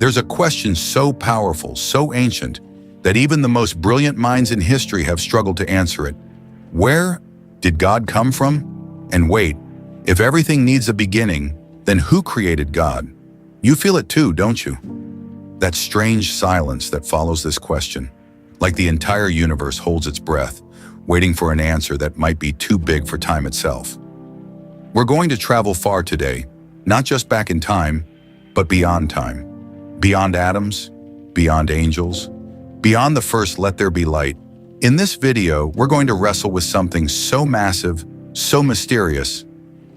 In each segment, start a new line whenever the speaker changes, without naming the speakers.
There's a question so powerful, so ancient, that even the most brilliant minds in history have struggled to answer it. Where did God come from? And wait, if everything needs a beginning, then who created God? You feel it too, don't you? That strange silence that follows this question, like the entire universe holds its breath, waiting for an answer that might be too big for time itself. We're going to travel far today, not just back in time, but beyond time. Beyond atoms, beyond angels, beyond the first let there be light. In this video, we're going to wrestle with something so massive, so mysterious,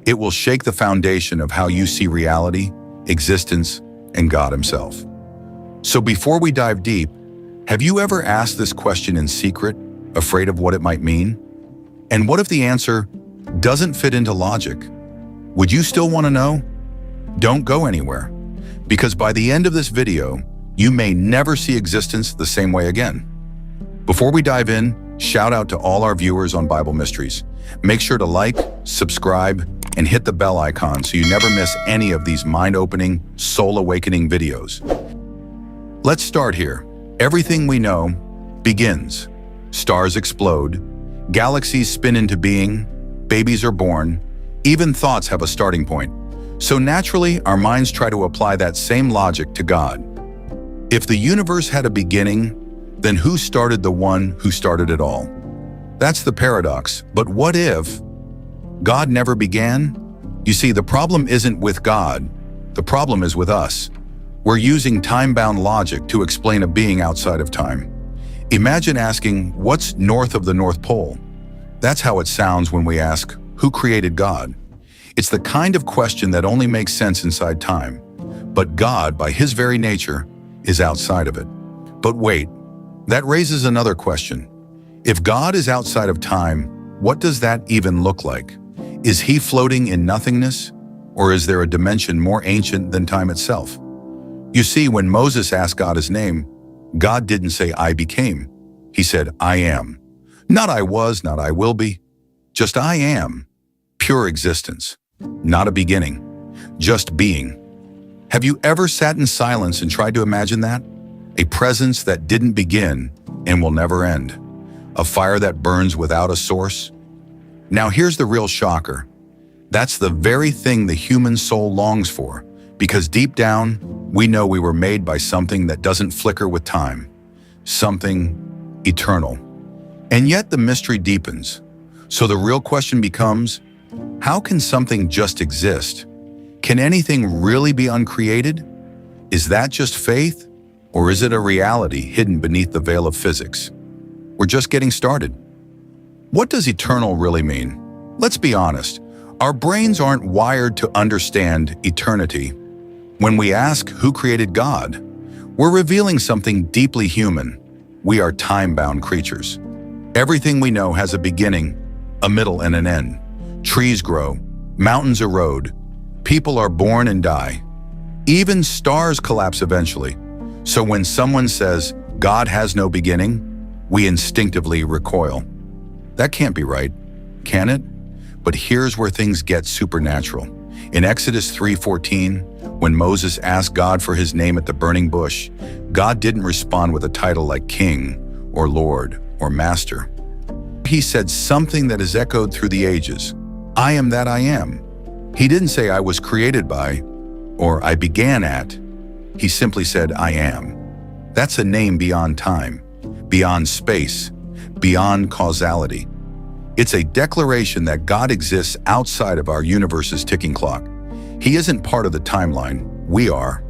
it will shake the foundation of how you see reality, existence, and God himself. So before we dive deep, have you ever asked this question in secret, afraid of what it might mean? And what if the answer doesn't fit into logic? Would you still want to know? Don't go anywhere, because by the end of this video, you may never see existence the same way again. Before we dive in, shout out to all our viewers on Bible Mysteries. Make sure to like, subscribe, and hit the bell icon so you never miss any of these mind-opening, soul-awakening videos. Let's start here. Everything we know begins. Stars explode, galaxies spin into being, babies are born, even thoughts have a starting point. So naturally, our minds try to apply that same logic to God. If the universe had a beginning, then who started the one who started it all? That's the paradox. But what if God never began? You see, the problem isn't with God. The problem is with us. We're using time-bound logic to explain a being outside of time. Imagine asking, what's north of the North Pole? That's how it sounds when we ask, who created God? It's the kind of question that only makes sense inside time. But God, by his very nature, is outside of it. But wait, that raises another question. If God is outside of time, what does that even look like? Is he floating in nothingness? Or is there a dimension more ancient than time itself? You see, when Moses asked God his name, God didn't say, I became. He said, I am. Not I was, not I will be. Just I am. Pure existence. Not a beginning. Just being. Have you ever sat in silence and tried to imagine that? A presence that didn't begin and will never end. A fire that burns without a source. Now here's the real shocker. That's the very thing the human soul longs for, because deep down, we know we were made by something that doesn't flicker with time. Something eternal. And yet the mystery deepens. So the real question becomes, how can something just exist? Can anything really be uncreated? Is that just faith? Or is it a reality hidden beneath the veil of physics? We're just getting started. What does eternal really mean? Let's be honest. Our brains aren't wired to understand eternity. When we ask who created God, we're revealing something deeply human. We are time-bound creatures. Everything we know has a beginning, a middle, and an end. Trees grow, mountains erode, people are born and die. Even stars collapse eventually. So when someone says, God has no beginning, we instinctively recoil. That can't be right, can it? But here's where things get supernatural. In Exodus 3:14, when Moses asked God for his name at the burning bush, God didn't respond with a title like King or Lord or Master. He said something that is echoed through the ages. I am that I am. He didn't say I was created by or I began at. He simply said I am. That's a name beyond time, beyond space, beyond causality. It's a declaration that God exists outside of our universe's ticking clock. He isn't part of the timeline, we are.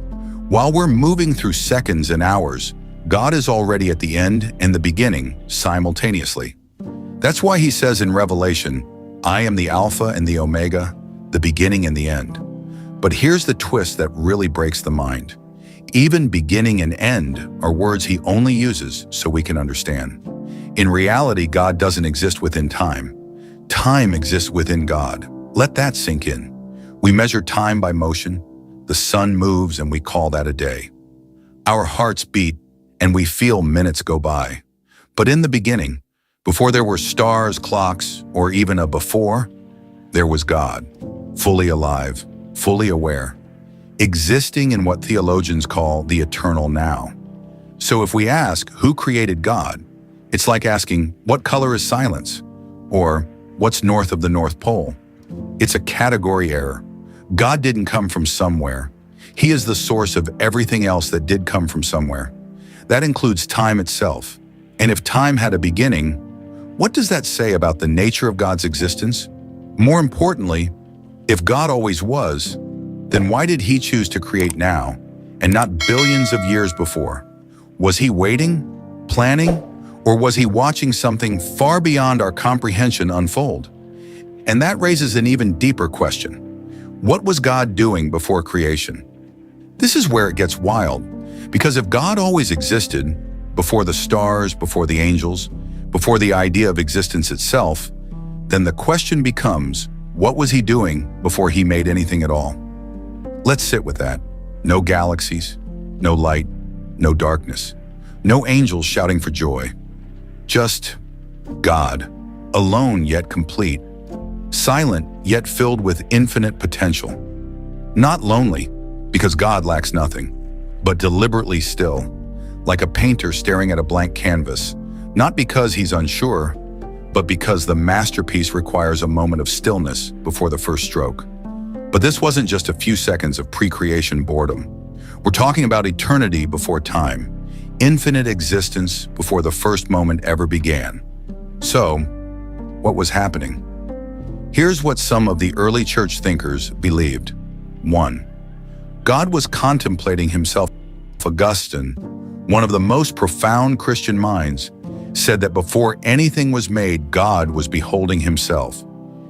While we're moving through seconds and hours, God is already at the end and the beginning simultaneously. That's why he says in Revelation, I am the Alpha and the Omega, the beginning and the end. But here's the twist that really breaks the mind. Even beginning and end are words he only uses so we can understand. In reality, God doesn't exist within time. Time exists within God. Let that sink in. We measure time by motion. The sun moves and we call that a day. Our hearts beat and we feel minutes go by. But in the beginning, before there were stars, clocks, or even a before, there was God, fully alive, fully aware. existing in what theologians call the eternal now. So if we ask, who created God? It's like asking, what color is silence? Or, what's north of the North Pole? It's a category error. God didn't come from somewhere. He is the source of everything else that did come from somewhere. That includes time itself. And if time had a beginning, what does that say about the nature of God's existence? More importantly, if God always was, then why did he choose to create now and not billions of years before? Was he waiting, planning, or was he watching something far beyond our comprehension unfold? And that raises an even deeper question. What was God doing before creation? This is where it gets wild, because if God always existed, before the stars, before the angels, before the idea of existence itself, then the question becomes, what was he doing before he made anything at all? Let's sit with that. No galaxies, no light, no darkness, no angels shouting for joy. Just God, alone yet complete, silent yet filled with infinite potential. Not lonely, because God lacks nothing, but deliberately still, like a painter staring at a blank canvas, not because he's unsure, but because the masterpiece requires a moment of stillness before the first stroke. But this wasn't just a few seconds of pre-creation boredom. We're talking about eternity before time, infinite existence before the first moment ever began. So, what was happening? Here's what some of the early church thinkers believed. 1. God was contemplating himself. Augustine, one of the most profound Christian minds, said that before anything was made, God was beholding himself.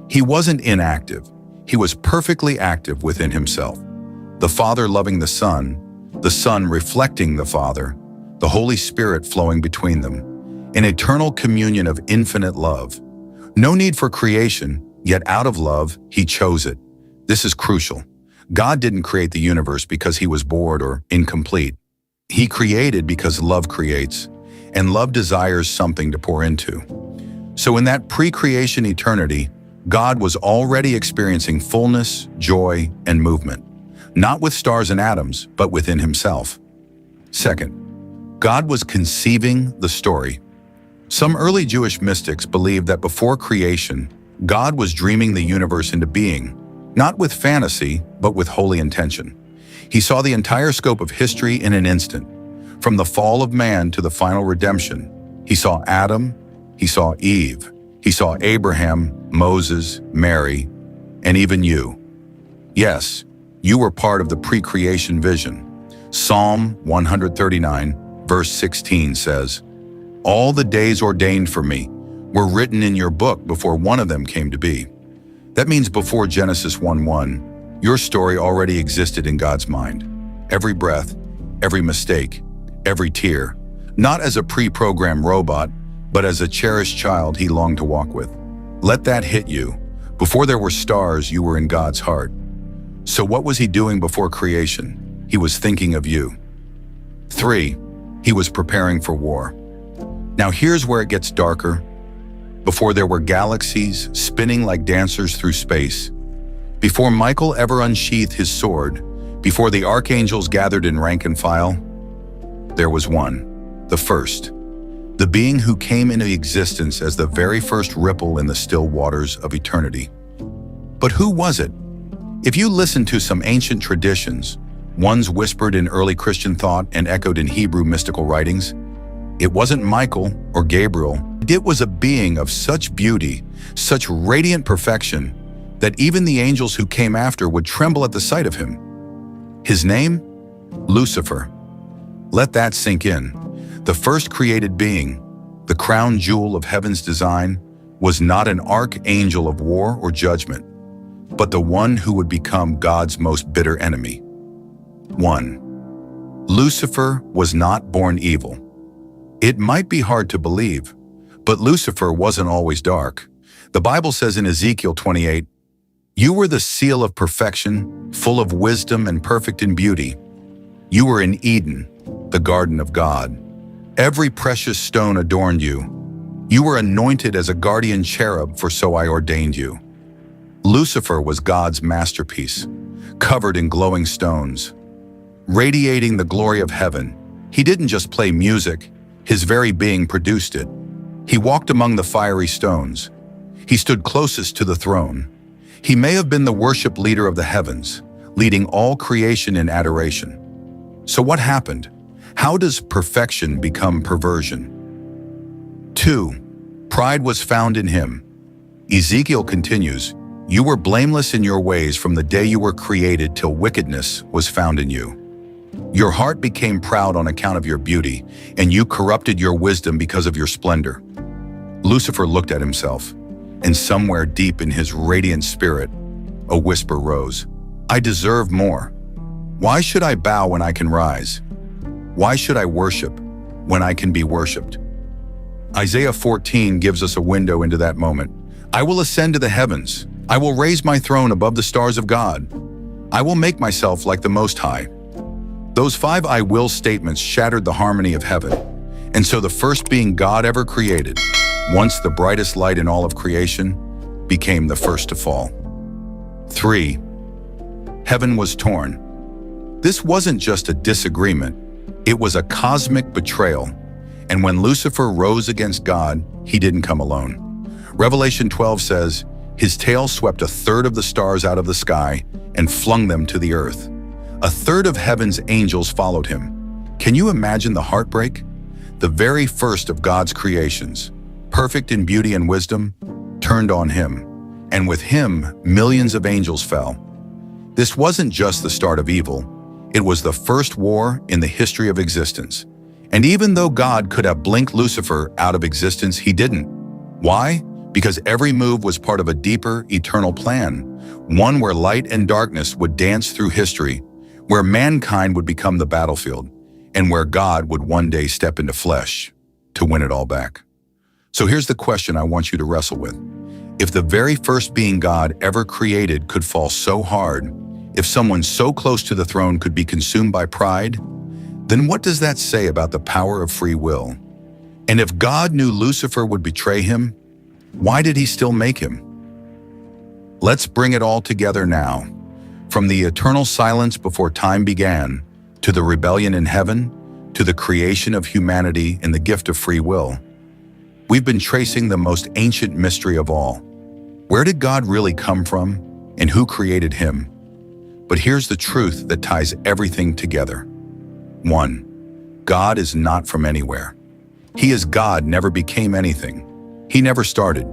He wasn't inactive. He was perfectly active within himself. The Father loving the Son reflecting the Father, the Holy Spirit flowing between them, an eternal communion of infinite love. No need for creation, yet out of love, he chose it. This is crucial. God didn't create the universe because he was bored or incomplete. He created because love creates, and love desires something to pour into. So in that pre-creation eternity, God was already experiencing fullness, joy, and movement, not with stars and atoms, but within himself. 2. God was conceiving the story. Some early Jewish mystics believed that before creation, God was dreaming the universe into being, not with fantasy, but with holy intention. He saw the entire scope of history in an instant. From the fall of man to the final redemption, he saw Adam, he saw Eve, he saw Abraham, Moses, Mary, and even you. Yes, you were part of the pre-creation vision. Psalm 139, verse 16 says, "All the days ordained for me were written in your book before one of them came to be." That means before Genesis 1:1, your story already existed in God's mind. Every breath, every mistake, every tear, not as a pre-programmed robot, but as a cherished child he longed to walk with. Let that hit you. Before there were stars, you were in God's heart. So what was he doing before creation? He was thinking of you. 3. He was preparing for war. Now here's where it gets darker. Before there were galaxies spinning like dancers through space, before Michael ever unsheathed his sword, before the archangels gathered in rank and file, there was one, the first, the being who came into existence as the very first ripple in the still waters of eternity. But who was it? If you listen to some ancient traditions, ones whispered in early Christian thought and echoed in Hebrew mystical writings, it wasn't Michael or Gabriel. It was a being of such beauty, such radiant perfection, that even the angels who came after would tremble at the sight of him. His name? Lucifer. Let that sink in. The first created being, the crown jewel of heaven's design, was not an archangel of war or judgment, but the one who would become God's most bitter enemy. 1. Lucifer was not born evil. It might be hard to believe, but Lucifer wasn't always dark. The Bible says in Ezekiel 28, "You were the seal of perfection, full of wisdom and perfect in beauty. You were in Eden, the garden of God. Every precious stone adorned you. You were anointed as a guardian cherub, for so I ordained you." Lucifer was God's masterpiece. covered in glowing stones. Radiating the glory of heaven, he didn't just play music, his very being produced it. He walked among the fiery stones. He stood closest to the throne. He may have been the worship leader of the heavens, leading all creation in adoration. So what happened? How does perfection become perversion? 2. Pride was found in him. Ezekiel continues, "You were blameless in your ways from the day you were created till wickedness was found in you. Your heart became proud on account of your beauty, and you corrupted your wisdom because of your splendor." Lucifer looked at himself, and somewhere deep in his radiant spirit, a whisper rose. "I deserve more. Why should I bow when I can rise? Why should I worship when I can be worshipped?" Isaiah 14 gives us a window into that moment. "I will ascend to the heavens. I will raise my throne above the stars of God. I will make myself like the Most High." Those 5 "I will" statements shattered the harmony of heaven. And so the first being God ever created, once the brightest light in all of creation, became the first to fall. 3. Heaven was torn. This wasn't just a disagreement, it was a cosmic betrayal. And when Lucifer rose against God, he didn't come alone. Revelation 12 says, "His tail swept a third of the stars out of the sky and flung them to the earth. A third of heaven's angels followed him." Can you imagine the heartbreak? The very first of God's creations, perfect in beauty and wisdom, turned on him. And with him, millions of angels fell. This wasn't just the start of evil. It was the first war in the history of existence. And even though God could have blinked Lucifer out of existence, he didn't. Why? Because every move was part of a deeper, eternal plan, one where light and darkness would dance through history, where mankind would become the battlefield, and where God would one day step into flesh to win it all back. So here's the question I want you to wrestle with. If the very first being God ever created could fall so hard, if someone so close to the throne could be consumed by pride, then what does that say about the power of free will? And if God knew Lucifer would betray him, why did he still make him? Let's bring it all together now. From the eternal silence before time began, to the rebellion in heaven, to the creation of humanity and the gift of free will. We've been tracing the most ancient mystery of all. Where did God really come from, and who created him? But here's the truth that ties everything together. 1. God is not from anywhere. He is God, never became anything. He never started.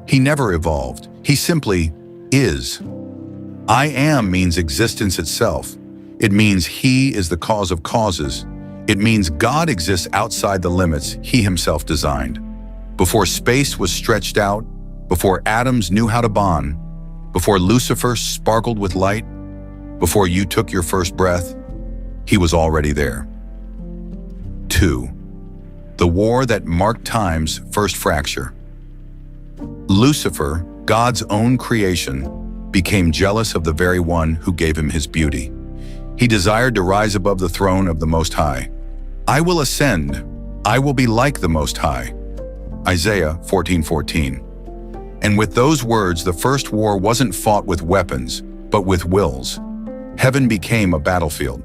He never evolved. He simply is. I am means existence itself. It means he is the cause of causes. It means God exists outside the limits he himself designed. Before space was stretched out, before atoms knew how to bond, before Lucifer sparkled with light, before you took your first breath, he was already there. 2. The war that marked time's first fracture. Lucifer, God's own creation, became jealous of the very one who gave him his beauty. He desired to rise above the throne of the Most High. "I will ascend. I will be like the Most High." Isaiah 14:14. And with those words, the first war wasn't fought with weapons, but with wills. Heaven became a battlefield.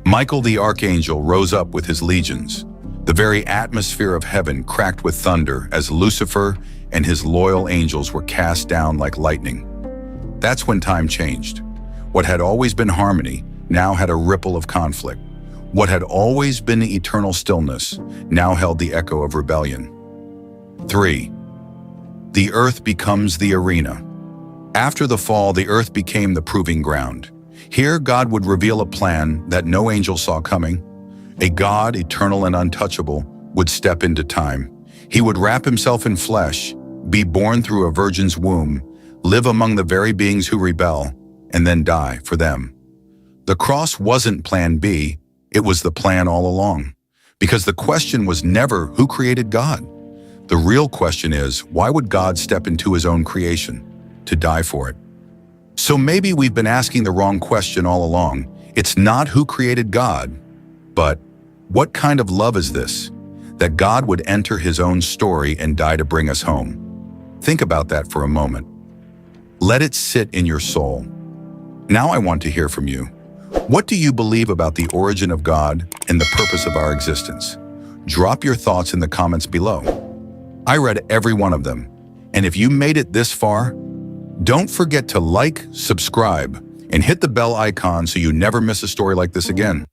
Michael the archangel rose up with his legions. The very atmosphere of heaven cracked with thunder as Lucifer and his loyal angels were cast down like lightning. That's when time changed. What had always been harmony now had a ripple of conflict. What had always been eternal stillness now held the echo of rebellion. 3. The earth becomes the arena. After the fall, the earth became the proving ground. Here, God would reveal a plan that no angel saw coming. A God, eternal and untouchable, would step into time. He would wrap himself in flesh, be born through a virgin's womb, live among the very beings who rebel, and then die for them. The cross wasn't plan B, it was the plan all along. Because the question was never who created God. The real question is, why would God step into his own creation to die for it? So maybe we've been asking the wrong question all along. It's not who created God, but what kind of love is this? That God would enter his own story and die to bring us home. Think about that for a moment. Let it sit in your soul. Now I want to hear from you. What do you believe about the origin of God and the purpose of our existence? Drop your thoughts in the comments below. I read every one of them, and if you made it this far, don't forget to like, subscribe, and hit the bell icon so you never miss a story like this again.